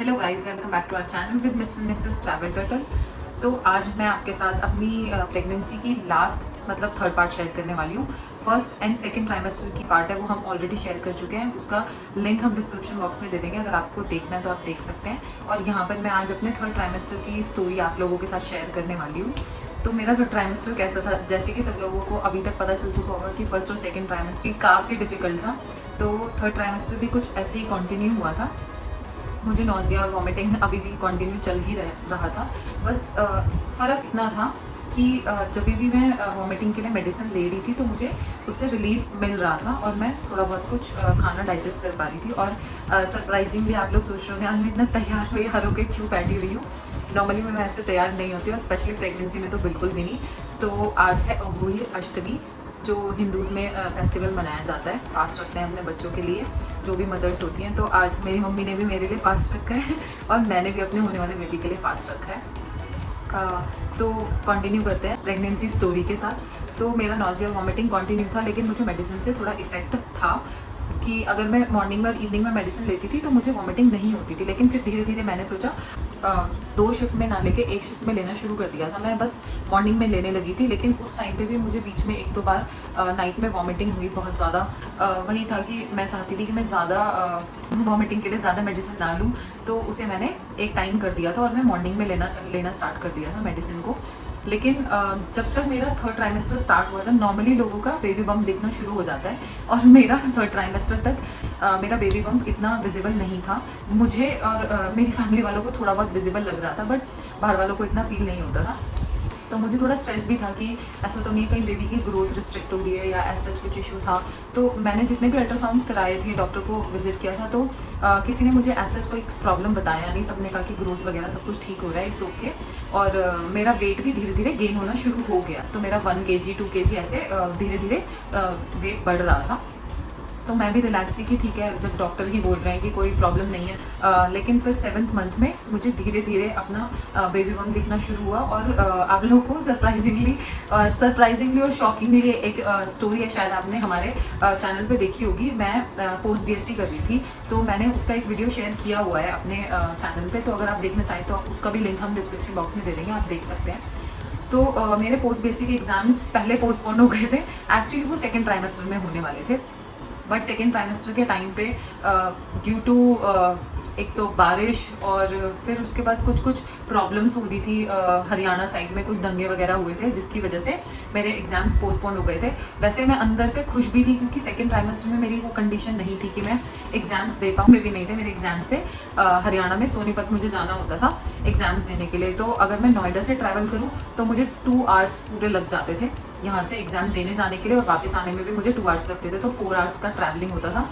Hello guys, welcome back to our channel with mister missus travel turtle. तो आज मैं आपके साथ अपनी प्रेगनेंसी की लास्ट मतलब थर्ड पार्ट शेयर करने वाली हूँ। फर्स्ट एंड सेकंड ट्राइमेस्टर की पार्ट है वो हम ऑलरेडी शेयर कर चुके हैं, उसका लिंक हम डिस्क्रिप्शन बॉक्स में दे देंगे, अगर आपको देखना है तो आप देख सकते हैं। और यहाँ पर मैं आज अपने थर्ड ट्राइमेस्टर की स्टोरी आप लोगों के साथ शेयर करने वाली हूँ। तो मेरा थर्ड ट्राइमेस्टर कैसा था, जैसे कि सब लोगों को अभी तक पता चल चुका होगा कि फर्स्ट और सेकेंड ट्राइमेस्टर काफ़ी डिफिकल्ट था, तो थर्ड ट्राइमेस्टर भी कुछ ऐसे ही कंटिन्यू हुआ था। मुझे नोज़िया और वॉमिटिंग अभी भी कंटिन्यू चल ही रहा था। बस फ़र्क इतना था कि जब भी मैं वॉमिटिंग के लिए मेडिसिन ले रही थी तो मुझे उससे रिलीफ मिल रहा था और मैं थोड़ा बहुत कुछ खाना डाइजेस्ट कर पा रही थी। और सरप्राइजिंगली आप लोग सोच रहे होंगे आज मैं इतना तैयार हुई हारों के क्यों बैठी हुई हूँ। नॉर्मली मैं ऐसे तैयार नहीं होती और स्पेशली प्रेगनेंसी में तो बिल्कुल भी नहीं। तो आज है अहोई अष्टमी, जो हिंदूज़ में फेस्टिवल मनाया जाता है। फास्ट रखते हैं अपने बच्चों के लिए, जो भी मदर्स होती हैं। तो आज मेरी मम्मी ने भी मेरे लिए फास्ट रखा है और मैंने भी अपने होने वाले बेबी के लिए फास्ट रखा है। तो कंटिन्यू करते हैं प्रेगनेंसी स्टोरी के साथ। तो मेरा नॉज़िया और वॉमिटिंग कंटिन्यू था, लेकिन मुझे मेडिसिन से थोड़ा इफेक्ट था कि अगर मैं मॉर्निंग में और इवनिंग में मेडिसिन लेती थी तो मुझे वॉमिटिंग नहीं होती थी। लेकिन फिर धीरे धीरे मैंने सोचा 2 शिफ्ट में ना लेके 1 शिफ्ट में लेना शुरू कर दिया था। मैं बस मॉर्निंग में लेने लगी थी, लेकिन उस टाइम पे भी मुझे बीच में 1-2 बार नाइट में वॉमिटिंग हुई बहुत ज़्यादा। वही था कि मैं चाहती थी कि मैं ज़्यादा वॉमिटिंग के लिए ज़्यादा मेडिसिन ना लूँ, तो उसे मैंने एक टाइम कर दिया था और मैं मॉर्निंग में लेना स्टार्ट कर दिया था मेडिसिन को। लेकिन जब तक मेरा थर्ड ट्राइमेस्टर स्टार्ट हुआ था, नॉर्मली लोगों का बेबी बम्प दिखना शुरू हो जाता है और मेरा थर्ड ट्राइमेस्टर तक मेरा बेबी बम्प इतना विजिबल नहीं था। मुझे और मेरी फैमिली वालों को थोड़ा बहुत विजिबल लग रहा था, बट बाहर वालों को इतना फील नहीं होता था। तो मुझे थोड़ा स्ट्रेस भी था कि ऐसा तो नहीं कहीं बेबी की ग्रोथ रिस्ट्रिक्ट हो रही है या ऐसा कुछ इशू था। तो मैंने जितने भी अल्ट्रासाउंड्स कराए थे, डॉक्टर को विजिट किया था, तो किसी ने मुझे ऐसा कोई प्रॉब्लम बताया नहीं। सबने कहा कि ग्रोथ वगैरह सब कुछ ठीक हो रहा है, इट्स ओके। और मेरा वेट भी धीरे धीरे गेन होना शुरू हो गया। तो मेरा 1 kg 2 kg ऐसे धीरे धीरे वेट बढ़ रहा था। तो मैं भी रिलैक्स थी कि ठीक है, जब डॉक्टर ही बोल रहे हैं कि कोई प्रॉब्लम नहीं है। लेकिन फिर 7th मंथ में मुझे धीरे धीरे अपना बेबी बम्प दिखना शुरू हुआ। और आप लोगों को सरप्राइजिंगली और शॉकिंगली एक स्टोरी है, शायद आपने हमारे चैनल पे देखी होगी। मैं पोस्ट BSc कर रही थी, तो मैंने उसका एक वीडियो शेयर किया हुआ है अपने चैनल पे। तो अगर आप देखना चाहें तो उसका भी लिंक हम डिस्क्रिप्शन बॉक्स में दे देंगे, आप देख सकते हैं। तो मेरे पोस्ट BSc के एग्जाम्स पहले पोस्टपोन हो गए थे। एक्चुअली वो सेकेंड ट्राइमेस्टर में होने वाले थे, बट सेकेंड ट्राइमेस्टर के टाइम पे ड्यू टू एक तो बारिश और फिर उसके बाद कुछ प्रॉब्लम्स हो रही थी। हरियाणा साइड में कुछ दंगे वगैरह हुए थे, जिसकी वजह से मेरे एग्ज़ाम्स पोस्टपोन हो गए थे। वैसे मैं अंदर से खुश भी थी, क्योंकि सेकेंड ट्राइमेस्टर में मेरी वो कंडीशन नहीं थी कि मैं एग्ज़ाम्स दे पाऊँ। में भी नहीं थे मेरे एग्ज़ाम्स थे हरियाणा में सोनीपत मुझे जाना होता था एग्ज़ाम्स देने के लिए। तो अगर मैं नोएडा से ट्रैवल करूँ तो मुझे 2 आवर्स पूरे लग जाते थे यहाँ से एग्ज़ाम देने जाने के लिए, और वापस आने में भी मुझे 2 आवर्स लगते थे। तो 4 आवर्स का ट्रैवलिंग होता था।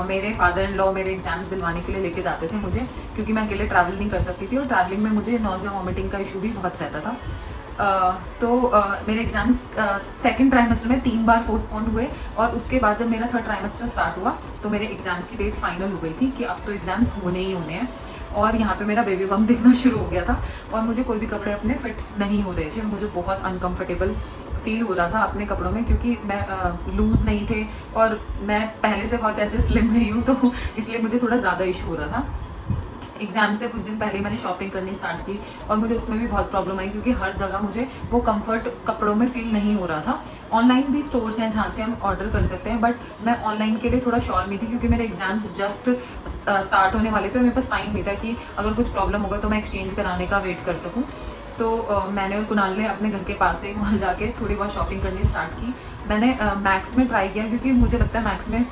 मेरे फादर इन लॉ मेरे एग्जाम्स दिलवाने के लिए लेके जाते थे मुझे, क्योंकि मैं अकेले ट्रैवल नहीं कर सकती थी और ट्रैवलिंग में मुझे नॉज़िया वॉमिटिंग का इशू भी बहुत रहता था। मेरे एग्ज़ाम्स सेकेंड ट्राइमेस्टर में 3 बार पोस्टपोन हुए। और उसके बाद जब मेरा थर्ड ट्राइमेस्टर स्टार्ट हुआ तो मेरे एग्ज़ाम्स की डेट्स फाइनल हो गई थी कि अब तो एग्ज़ाम्स होने ही होने हैं। और यहाँ पे मेरा बेबी बम्प दिखना शुरू हो गया था और मुझे कोई भी कपड़े अपने फिट नहीं हो रहे थे। मुझे बहुत अनकंफर्टेबल फील हो रहा था अपने कपड़ों में, क्योंकि मैं लूज़ नहीं थे और मैं पहले से बहुत ऐसे स्लिम रही हूँ, तो इसलिए मुझे थोड़ा ज़्यादा इशू हो रहा था। एग्ज़ाम से कुछ दिन पहले मैंने शॉपिंग करनी स्टार्ट की और मुझे उसमें भी बहुत प्रॉब्लम आई, क्योंकि हर जगह मुझे वो कंफर्ट कपड़ों में फील नहीं हो रहा था। ऑनलाइन भी स्टोर्स हैं जहाँ से हम ऑर्डर कर सकते हैं, बट मैं ऑनलाइन के लिए थोड़ा श्योर नहीं थी, क्योंकि मेरे एग्ज़ाम्स जस्ट स्टार्ट होने वाले थे। मेरे पास टाइम नहीं था कि अगर कुछ प्रॉब्लम होगा तो मैं एक्सचेंज कराने का वेट कर सकूँ। तो मैंने और कुणाल ने अपने घर के पास से वहाँ जाके थोड़ी बहुत शॉपिंग करनी स्टार्ट की। मैंने मैक्स में ट्राई किया, क्योंकि मुझे लगता है मैक्स में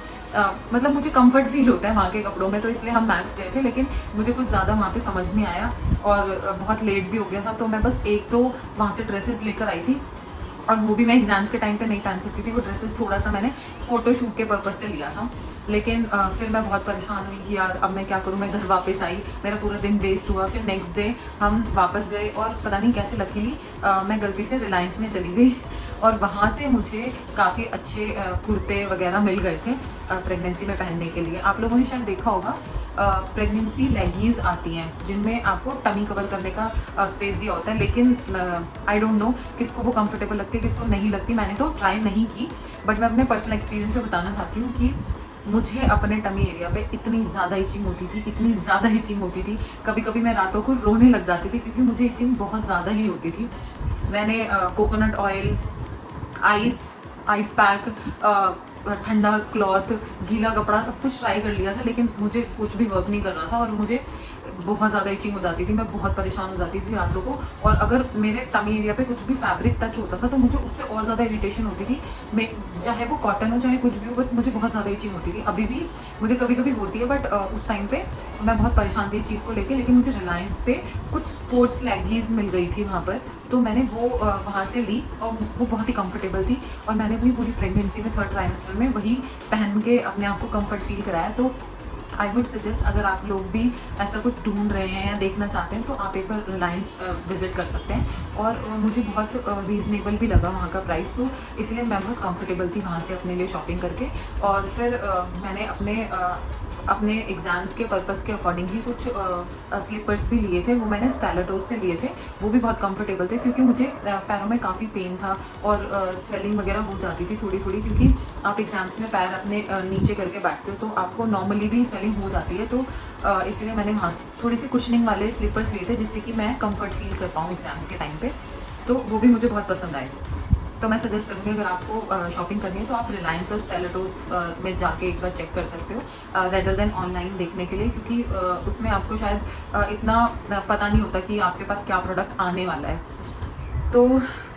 मतलब मुझे कंफर्ट फील होता है वहाँ के कपड़ों में, तो इसलिए हम मैक्स गए थे। लेकिन मुझे कुछ ज़्यादा वहाँ पे समझ नहीं आया और बहुत लेट भी हो गया था। तो मैं बस 1-2 वहाँ से ड्रेसेस लेकर आई थी, और वो भी मैं एग्ज़ाम्स के टाइम पे नहीं पहन सकती थी। वो ड्रेसेस थोड़ा सा मैंने फ़ोटोशूट के पर्पज़ से लिया था। लेकिन फिर मैं बहुत परेशान हुई कि यार अब मैं क्या करूँ। मैं घर वापस आई, मेरा पूरा दिन वेस्ट हुआ। फिर नेक्स्ट डे हम वापस गए और पता नहीं कैसे लकीली मैं गलती से रिलायंस में चली गई और वहाँ से मुझे काफ़ी अच्छे कुर्ते वगैरह मिल गए थे प्रेगनेंसी में पहनने के लिए। आप लोगों ने शायद देखा होगा प्रेगनेंसी लेगिंग्स आती हैं जिनमें आपको टमी कवर करने का स्पेस दिया होता है। लेकिन आई डोंट नो किसको वो कंफर्टेबल लगती है, किसको नहीं लगती। मैंने तो ट्राई नहीं की, बट मैं अपने पर्सनल एक्सपीरियंस से बताना चाहती हूँ कि मुझे अपने टमी एरिया पे इतनी ज़्यादा इचिंग होती थी, इतनी ज़्यादा इचिंग होती थी, कभी कभी मैं रातों को रोने लग जाती थी क्योंकि मुझे इचिंग बहुत ज़्यादा ही होती थी। मैंने coconut oil, ice ice pack, ठंडा क्लॉथ, गीला कपड़ा सब कुछ ट्राई कर लिया था, लेकिन मुझे कुछ भी वर्क नहीं कर रहा था और मुझे बहुत ज़्यादा इचिंग हो जाती थी। मैं बहुत परेशान हो जाती थी रातों को, और अगर मेरे टमी एरिया पे कुछ भी फैब्रिक टच होता था तो मुझे उससे और ज़्यादा इरिटेशन होती थी। मैं चाहे वो कॉटन हो चाहे कुछ भी हो, बट मुझे बहुत ज़्यादा इचिंग होती थी। अभी भी मुझे कभी कभी होती है, बट उस टाइम पे मैं बहुत परेशान थी इस चीज़ को लेके। लेकिन मुझे रिलायंस पे कुछ स्पोर्ट्स लेगीज मिल गई थी वहाँ पर, तो मैंने वो वहाँ से ली और वो बहुत ही कंफर्टेबल थी, और मैंने अपनी पूरी प्रेगनेंसी में 3rd ट्राइमेस्टर में वही पहन के अपने आप को कंफर्ट फील कराया। तो आई वुड सजेस्ट, अगर आप लोग भी ऐसा कुछ ढूंढ रहे हैं या देखना चाहते हैं तो आप एक बार रिलायंस विज़िट कर सकते हैं। और मुझे बहुत रीज़नेबल भी लगा वहाँ का प्राइस, तो इसलिए मैं बहुत कंफर्टेबल थी वहाँ से अपने लिए शॉपिंग करके। और फिर मैंने अपने एग्ज़ाम्स के पर्पज़ के अकॉर्डिंग ही कुछ स्लीपर्स भी लिए थे। वो मैंने स्टाइलटोज से लिए थे, वो भी बहुत कंफर्टेबल थे क्योंकि मुझे पैरों में काफ़ी पेन था और स्वेलिंग वगैरह हो जाती थी थोड़ी थोड़ी, क्योंकि आप एग्ज़ाम्स में पैर अपने नीचे करके बैठते हो तो आपको नॉर्मली भी स्वेलिंग हो जाती है। तो इसलिए मैंने वहाँ से थोड़ी सी कुशनिंग वाले स्लीपर्स लिए थे जिससे कि मैं कंफर्ट फील कर पाऊँ एग्ज़ाम्स के टाइम पे, तो वो भी मुझे बहुत पसंद आए। तो मैं सजेस्ट करूँगी, अगर आपको शॉपिंग करनी है तो आप रिलायंस और स्टाइलटोज में जाके एक बार चेक कर सकते हो रेदर देन ऑनलाइन देखने के लिए, क्योंकि उसमें आपको शायद इतना पता नहीं होता कि आपके पास क्या प्रोडक्ट आने वाला है। तो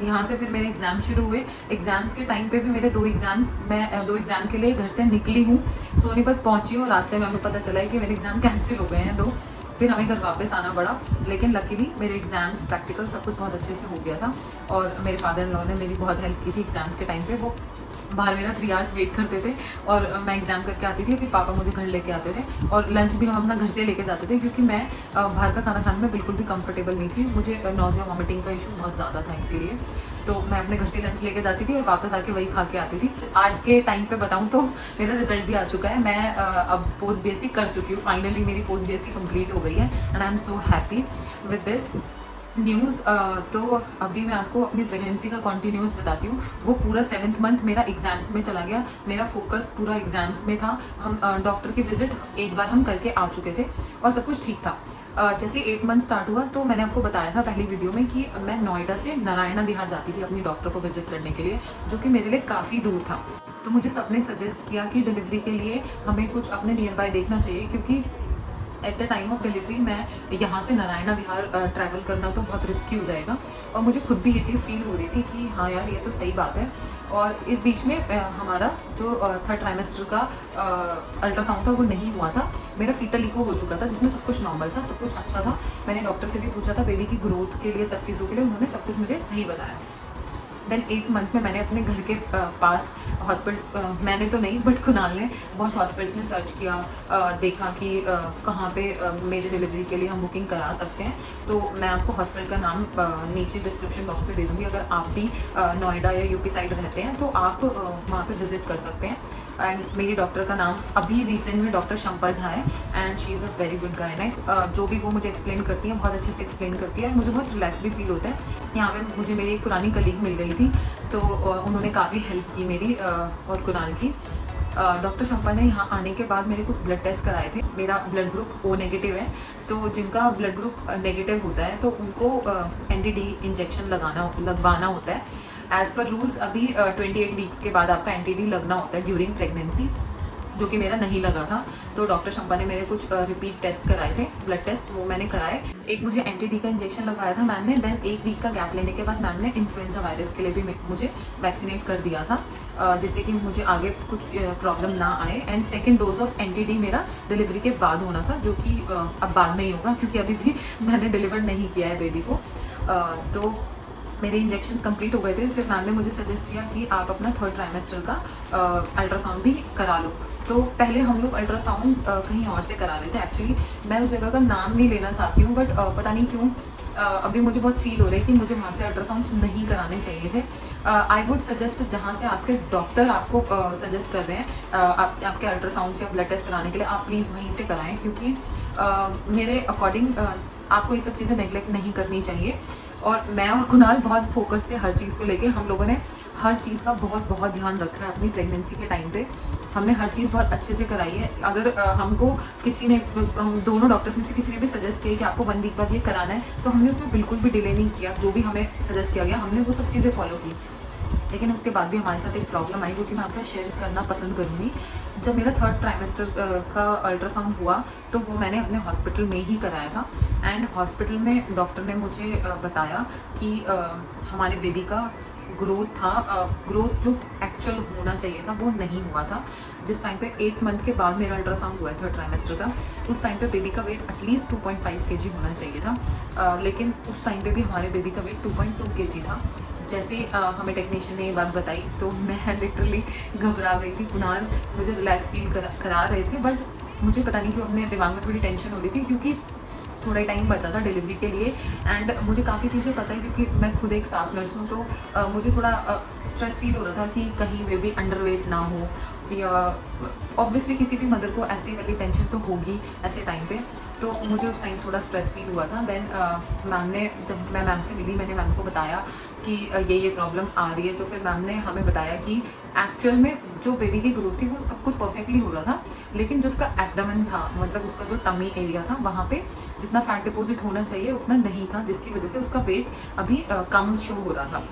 यहाँ से फिर मेरे एग्ज़ाम शुरू हुए। एग्ज़ाम्स के टाइम पे भी मेरे 2 एग्ज़ाम्स, मैं 2 एग्ज़ाम के लिए घर से निकली हूँ, सोनीपत पहुँची हूँ, रास्ते में हमें पता चला है कि मेरे एग्ज़ाम कैंसिल हो गए हैं 2, फिर हमें घर वापस आना पड़ा। लेकिन लकीली मेरे एग्ज़ाम्स प्रैक्टिकल सब कुछ बहुत अच्छे से हो गया था, और मेरे फादर इन लॉ ने मेरी बहुत हेल्प की थी एग्ज़ाम्स के टाइम पे। वो बाहर मेरा 3 आवर्स वेट करते थे और मैं एग्ज़ाम करके आती थी, फिर पापा मुझे घर लेके आते थे, और लंच भी हम अपना घर से लेके जाते थे क्योंकि मैं बाहर का खाना खाने में बिल्कुल भी कंफर्टेबल नहीं थी। मुझे नॉज़िया वॉमिटिंग का इशू बहुत ज़्यादा था, इसीलिए तो मैं अपने घर से लंच लेके जाती थी और वापस आके वही खा के आती थी। आज के टाइम पे बताऊँ तो मेरा रिजल्ट भी आ चुका है। मैं अब पोस्ट बीएससी कर चुकी हूँ, फाइनली मेरी पोस्ट बीएससी कंप्लीट हो गई है, and I am so happy with this news. तो अभी मैं आपको अपनी प्रेगनेंसी का कॉन्टिन्यूस बताती हूँ। वो पूरा 7th मंथ मेरा एग्ज़ाम्स में चला गया, मेरा फोकस पूरा एग्ज़ाम्स में था। हम डॉक्टर की विज़िट एक बार हम करके आ चुके थे और सब कुछ ठीक था। जैसे 8 मंथ स्टार्ट हुआ तो मैंने आपको बताया था पहली वीडियो में कि मैं नोएडा से नारायणा विहार जाती थी अपनी डॉक्टर को विज़िट करने के लिए, जो कि मेरे लिए काफ़ी दूर था। तो मुझे सबने सजेस्ट किया कि डिलीवरी के लिए हमें कुछ अपने नियर बाय देखना चाहिए, क्योंकि at the time of delivery मैं यहाँ से नारायणा विहार ट्रैवल करना तो बहुत रिस्की हो जाएगा, और मुझे खुद भी ये चीज़ फील हो रही थी कि हाँ यार ये तो सही बात है। और इस बीच में हमारा जो 3rd ट्राइमेस्टर का अल्ट्रासाउंड था वो नहीं हुआ था, मेरा फीटल इको हो चुका था जिसमें सब कुछ नॉर्मल था, सब कुछ अच्छा था। मैंने डॉक्टर से भी पूछा था बेबी की ग्रोथ के लिए, सब चीज़ों के लिए, उन्होंने सब कुछ मुझे सही बताया। देन 8 मंथ में मैंने अपने घर के पास हॉस्पिटल्स, मैंने तो नहीं बट कुणाल ने बहुत हॉस्पिटल्स में सर्च किया, देखा कि कहाँ पे मेरी डिलीवरी के लिए हम बुकिंग करा सकते हैं। तो मैं आपको हॉस्पिटल का नाम नीचे डिस्क्रिप्शन बॉक्स पे दे दूँगी। अगर आप भी नोएडा या यूपी साइड रहते हैं तो आप वहाँ पे विज़िट कर सकते हैं। एंड मेरी डॉक्टर का नाम अभी रिसेंट में डॉक्टर शंपा झा है, and she is a very good gynaec. जो भी वो मुझे एक्सप्लेन करती है बहुत अच्छे से एक्सप्लेन करती है, मुझे बहुत रिलैक्स भी फील होता है। यहाँ पे मुझे मेरी एक पुरानी कलीग मिल गई थी, तो उन्होंने काफ़ी हेल्प की मेरी और कुणाल की। डॉक्टर शंपा ने यहाँ आने के बाद मेरे कुछ ब्लड टेस्ट कराए थे। मेरा ब्लड ग्रुप ओ नेगेटिव है, तो जिनका ब्लड ग्रुप नेगेटिव होता है तो उनको एंटी-डी इंजेक्शन लगवाना होता है। एज़ पर रूल्स अभी 28 वीक्स के बाद आपका एंटी-डी लगना होता है ड्यूरिंग प्रेगनेंसी, जो कि मेरा नहीं लगा था। तो डॉक्टर शंपा ने मेरे कुछ रिपीट टेस्ट कराए थे, ब्लड टेस्ट, वो मैंने कराए। एक मुझे एंटी-डी का इंजेक्शन लगवाया था मैम ने, देन 1 वीक का गैप लेने के बाद मैम ने इन्फ्लुएंजा वायरस के लिए भी मुझे वैक्सीनेट कर दिया था, जिससे कि मुझे आगे कुछ प्रॉब्लम ना आए। And second dose of anti-D मेरा डिलीवरी के बाद होना था, जो कि अब बाद में ही होगा क्योंकि अभी भी मैंने डिलीवर नहीं किया है बेबी को। तो मेरे इंजेक्शंस कंप्लीट हो गए थे। फिर मैम ने मुझे सजेस्ट किया कि आप अपना 3rd ट्राइमेस्टर का अल्ट्रासाउंड भी करा लो। तो पहले हम लोग अल्ट्रासाउंड कहीं और से करा रहे थे। एक्चुअली मैं उस जगह का नाम नहीं लेना चाहती हूँ, बट पता नहीं क्यों अभी मुझे बहुत फील हो रहा है कि मुझे वहाँ से अल्ट्रासाउंड नहीं कराने चाहिए थे। आई वुड सजेस्ट जहाँ से आपके डॉक्टर आपको सजेस्ट कर रहे हैं आपके अल्ट्रासाउंड या ब्लड टेस्ट कराने के लिए, आप प्लीज़ वहीं से कराएँ, क्योंकि मेरे अकॉर्डिंग आपको ये सब चीज़ें नेगलेक्ट नहीं करनी चाहिए। और मैं और कुणाल बहुत फोकस थे हर चीज़ को लेके। हम लोगों ने हर चीज़ का बहुत बहुत ध्यान रखा है अपनी प्रेगनेंसी के टाइम पे। हमने हर चीज़ बहुत अच्छे से कराई है। अगर हमको किसी ने, हम दोनों डॉक्टर्स में से किसी ने भी सजेस्ट किया कि आपको 1 वीक बाद ये कराना है, तो हमने उसमें बिल्कुल भी डिले नहीं किया। जो भी हमें सजेस्ट किया गया हमने वो सब चीज़ें फॉलो की। लेकिन उसके बाद भी हमारे साथ एक प्रॉब्लम आई, जो कि मैं आपका शेयर करना पसंद करूँगी। जब मेरा 3rd ट्राइमेस्टर का अल्ट्रासाउंड हुआ, तो वो मैंने अपने हॉस्पिटल में ही कराया था। एंड हॉस्पिटल में डॉक्टर ने मुझे बताया कि हमारे बेबी का ग्रोथ था, ग्रोथ जो एक्चुअल होना चाहिए था वो नहीं हुआ था। जिस टाइम पे 8 मंथ के बाद मेरा अल्ट्रासाउंड हुआ है 3rd ट्राइमेस्टर का, उस टाइम पे बेबी का वेट एटलीस्ट 2.5 kg होना चाहिए था। लेकिन उस टाइम पे भी हमारे बेबी का वेट 2.2 kg था। जैसे हमें टेक्नीशियन ने ये बात बताई तो मैं लिटरली घबरा गई थी। कुणाल मुझे रिलैक्स फील करा रहे थे, बट मुझे पता नहीं क्यों अपने दिमाग में थोड़ी टेंशन हो रही थी, क्योंकि थोड़ा टाइम बचा था डिलीवरी के लिए। एंड मुझे काफ़ी चीज़ें पता है, क्योंकि मैं खुद एक स्टाफ नर्स हूँ। तो मुझे थोड़ा स्ट्रेस फील हो रहा था कि कहीं बेबी अंडरवेट ना हो, या ऑब्वियसली किसी भी मदर को ऐसी वाली टेंशन तो होगी ऐसे टाइम पे। तो मुझे उस टाइम थोड़ा स्ट्रेस फील हुआ था। देन मैम ने, जब मैं मैम से मिली, मैंने मैम को बताया कि ये प्रॉब्लम आ रही है। तो फिर मैम ने हमें बताया कि एक्चुअल में जो बेबी की ग्रोथ थी वो सब कुछ परफेक्टली हो रहा था, लेकिन जो उसका एब्डोमेन था, मतलब उसका जो टमी एरिया था, वहाँ पे जितना फैट डिपॉजिट होना चाहिए उतना नहीं था, जिसकी वजह से उसका वेट अभी कम शो हो रहा था।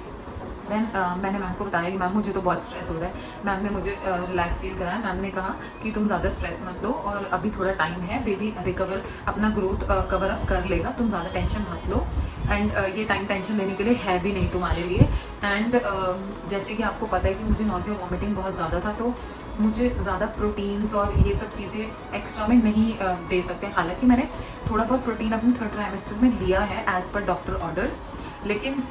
देन मैंने मैम को बताया कि मैम मुझे तो बहुत स्ट्रेस हो रहा है। मैम ने मुझे रिलैक्स फील कराया। मैम ने कहा कि तुम ज़्यादा स्ट्रेस मत लो, और अभी थोड़ा टाइम है, बेबी रिकवर अपना ग्रोथ कवर अप कर लेगा, तुम ज़्यादा टेंशन मत लो। एंड ये टाइम टेंशन लेने के लिए है भी नहीं तुम्हारे लिए। एंड जैसे कि आपको पता है कि मुझे नॉजिया वॉमिटिंग बहुत ज़्यादा था, तो मुझे ज़्यादा प्रोटीन्स और ये सब चीज़ें एक्स्ट्रा में नहीं दे सकते। हालांकि मैंने थोड़ा बहुत प्रोटीन अपने 3rd ट्राइमेस्टर में लिया है एज़ पर डॉक्टर ऑर्डर्स, लेकिन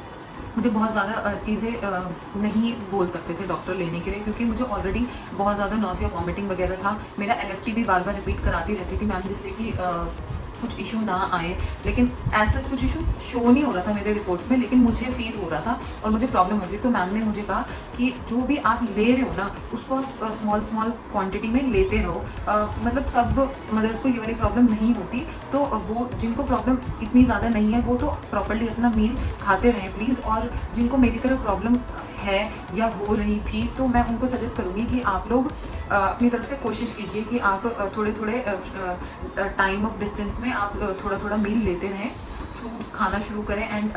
मुझे बहुत ज़्यादा चीज़ें नहीं बोल सकते थे डॉक्टर लेने के लिए, क्योंकि मुझे ऑलरेडी बहुत ज़्यादा नॉजिया वॉमिटिंग वगैरह था। मेरा LFT भी बार बार रिपीट कराती रहती थी मैम, जिससे कि कुछ इशू ना आए। लेकिन ऐसा कुछ इशू शो नहीं हो रहा था मेरे रिपोर्ट्स में, लेकिन मुझे फील हो रहा था और मुझे प्रॉब्लम हो रही थी। तो मैम ने मुझे कहा कि जो भी आप ले रहे हो ना, उसको आप स्मॉल क्वांटिटी में लेते रहो। मतलब सब मदर्स को ये वाली प्रॉब्लम नहीं होती, तो वो जिनको प्रॉब्लम इतनी ज़्यादा नहीं है वो तो प्रॉपर्ली अपना मील खाते रहें प्लीज़। और जिनको मेरी तरह प्रॉब्लम है या हो रही थी, तो मैं उनको सजेस्ट करूँगी कि आप लोग अपनी तरफ से कोशिश कीजिए कि आप थोड़े थोड़े टाइम ऑफ डिस्टेंस में आप थोड़ा थोड़ा मील लेते रहें, फ्रूट्स खाना शुरू करें। एंड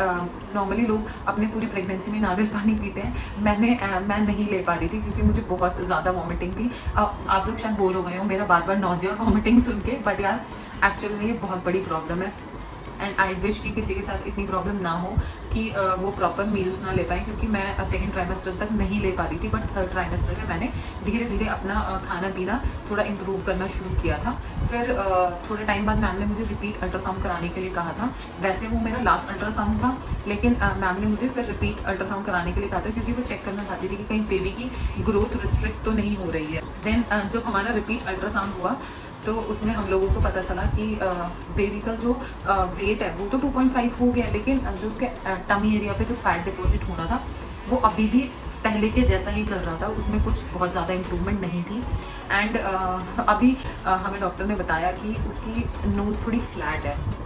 नॉर्मली लोग अपनी पूरी प्रेगनेंसी में नारियल पानी पीते हैं, मैं नहीं ले पा रही थी, क्योंकि मुझे बहुत ज़्यादा वॉमिटिंग थी। आप लोग शायद बोर हो गए हो मेरा बार बार नॉजिया और वॉमिटिंग सुन के, बट यार एक्चुअल में ये बहुत बड़ी प्रॉब्लम है। एंड आई विश कि किसी के साथ इतनी प्रॉब्लम ना हो कि वो प्रॉपर मील्स ना ले पाए, क्योंकि मैं 2nd ट्राइमेस्टर तक नहीं ले पा रही थी, बट 3rd ट्राइमेस्टर में मैंने धीरे धीरे अपना खाना पीना थोड़ा इम्प्रूव करना शुरू किया था। फिर थोड़े टाइम बाद मैम ने मुझे रिपीट अल्ट्रासाउंड कराने के लिए कहा था। वैसे वो मेरा लास्ट अल्ट्रासाउंड था, लेकिन मैम ने मुझे फिर रिपीट अल्ट्रासाउंड कराने के लिए कहा था, क्योंकि वो चेक करना चाहती थी कि कहीं बेबी की ग्रोथ रिस्ट्रिक्ट तो नहीं हो रही है। देन जब हमारा रिपीट अल्ट्रासाउंड हुआ, तो उसमें हम लोगों को पता चला कि बेबी का जो वेट है वो तो 2.5 हो गया, लेकिन जो उसके टमी एरिया पे जो फैट डिपॉजिट होना था वो अभी भी पहले के जैसा ही चल रहा था, उसमें कुछ बहुत ज़्यादा इम्प्रूवमेंट नहीं थी। एंड अभी हमें डॉक्टर ने बताया कि उसकी नोज़ थोड़ी फ्लैट है।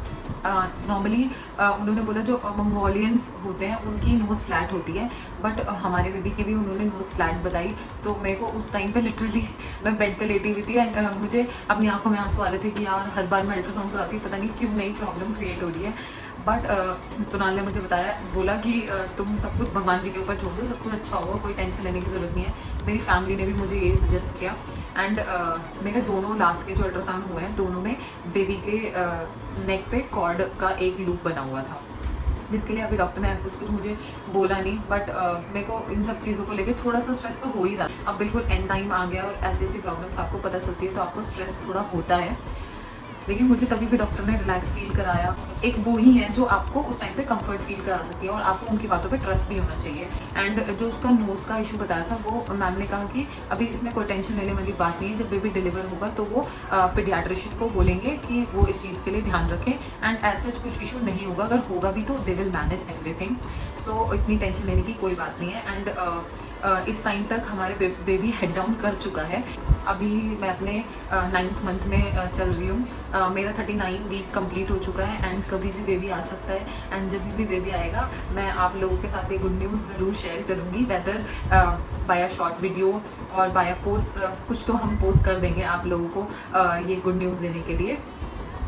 नॉर्मली उन्होंने बोला जो मंगोलियंस होते हैं उनकी नोज़ फ्लैट होती है, बट हमारे बेबी की भी उन्होंने नोज़ फ्लैट बताई। तो मेरे को उस टाइम पे लिटरली मैं बेड पे लेटी हुई थी, एंड मुझे अपनी आंखों में आंसू आ रहे थे कि यार हर बार मैं अल्ट्रासाउंड कराती हूँ, पता नहीं क्यों नई प्रॉब्लम क्रिएट हो रही है। बट कुणाल ने मुझे बताया, बोला कि तुम सब कुछ भगवान जी के ऊपर छोड़ दो, सब कुछ अच्छा होगा, कोई टेंशन लेने की ज़रूरत नहीं है। मेरी फैमिली ने भी मुझे यही सजेस्ट किया। एंड मेरे दोनों लास्ट के जो अल्ट्रासाउंड हुए हैं, दोनों में बेबी के नेक पे कॉर्ड का एक लूप बना हुआ था, जिसके लिए अभी डॉक्टर ने ऐसा कुछ मुझे बोला नहीं। बट मेरे को इन सब चीज़ों को लेके थोड़ा सा स्ट्रेस तो हो ही रहा। अब बिल्कुल एंड टाइम आ गया और ऐसी ऐसी प्रॉब्लम्स आपको पता चलती है, तो आपको स्ट्रेस थोड़ा होता है। लेकिन मुझे तभी भी डॉक्टर ने रिलैक्स फील कराया। एक वो ही है जो आपको उस टाइम पे कंफर्ट फील करा सकती है, और आपको उनकी बातों पे ट्रस्ट भी होना चाहिए। एंड जो उसका नोज़ का इशू बताया था, वो मैम ने कहा कि अभी इसमें कोई टेंशन लेने वाली बात नहीं है, जब बेबी डिलीवर होगा तो वो पीडियाट्रिशियन को बोलेंगे कि वो इस चीज़ के लिए ध्यान रखें। एंड ऐसा कुछ इशू नहीं होगा, अगर होगा भी तो दे विल मैनेज एवरीथिंग। सो इतनी टेंशन लेने की कोई बात नहीं है। एंड इस टाइम तक हमारे बेबी हेड डाउन कर चुका है। अभी मैं अपने 9th मंथ में चल रही हूँ। मेरा 39 वीक कंप्लीट हो चुका है एंड कभी भी बेबी आ सकता है। एंड जब भी बेबी आएगा मैं आप लोगों के साथ ये गुड न्यूज़ ज़रूर शेयर करूँगी, whether by a short video और बाय अ पोस्ट। कुछ तो हम पोस्ट कर देंगे आप लोगों को ये गुड न्यूज़ देने के लिए।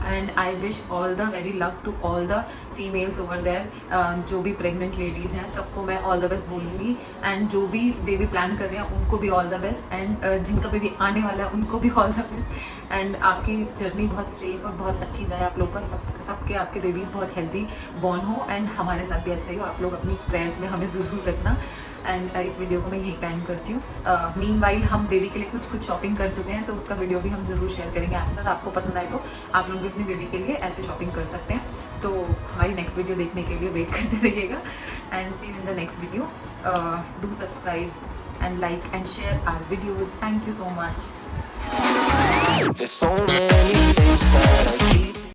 And I wish all the very luck to all the females over there. जो भी प्रेग्नेंट लेडीज़ हैं सबको मैं ऑल द बेस्ट बोलूँगी। एंड जो भी बेबी प्लान कर रहे हैं उनको भी ऑल द बेस्ट। एंड जिनका बेबी आने वाला है उनको भी ऑल द बेस्ट। एंड आपकी जर्नी बहुत सेफ और बहुत अच्छी जाए। आप लोग का सबके आपके बेबीज़ बहुत हेल्दी बॉर्न हो एंड हमारे साथ भी ऐसा ही हो। आप लोग अपनी प्रेयर्स में हमें ज़रूर रखना। एंड इस वीडियो को मैं यहीं पैन करती हूँ। मीनवाइल हम बेबी के लिए कुछ शॉपिंग कर चुके हैं, तो उसका वीडियो भी हम ज़रूर शेयर करेंगे आपके साथ। आपको पसंद आए तो आप लोग भी अपनी बेबी के लिए ऐसे शॉपिंग कर सकते हैं। तो हमारी नेक्स्ट वीडियो देखने के लिए वेट करते रहिएगा and see you in the next video. Do subscribe and like and share our videos. Thank you so much. There's so many things that I keep